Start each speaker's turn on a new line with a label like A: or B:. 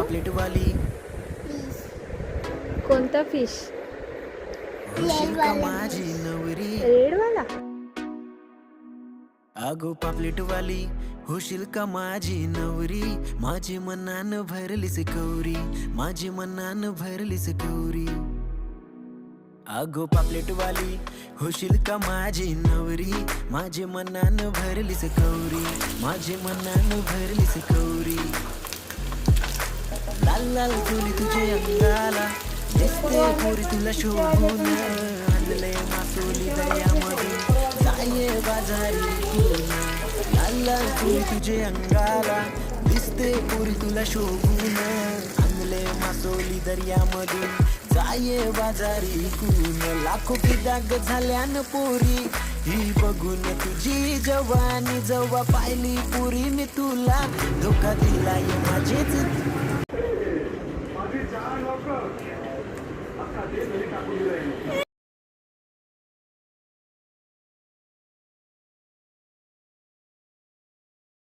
A: पापलेट वाली
B: कोणता फिश?
A: होशील का माझी नवरी
B: रेडवाला.
A: अगो पापलेट वाली होशील का माझी नवरी माझी मनान भरलीस गौरी माझी मनान भरलीस गौरी अगो पापलेट वाली होशील का माझी नवरी माझे मनान भरलीस गौरी माझे मनान भरलीस गौरी लाल लाल चोली तुझे अंगाला दिसते पोरी तुला शोभून आणले मासोली दर्यामधून जाये बाजारी खून लाल लाल चोली तुझे अंगाला दिसते पोरी तुला शोभून आणले मासोली दर्यामधून जाये बाजारी खून लाखो बिदाग झाल्यान पोरी ही बघून तुझी जवानी जवा पाहिली पुरी मी तुला धोका दिलाय माझेच
C: माझी जान लोक अख्खा देश टाकून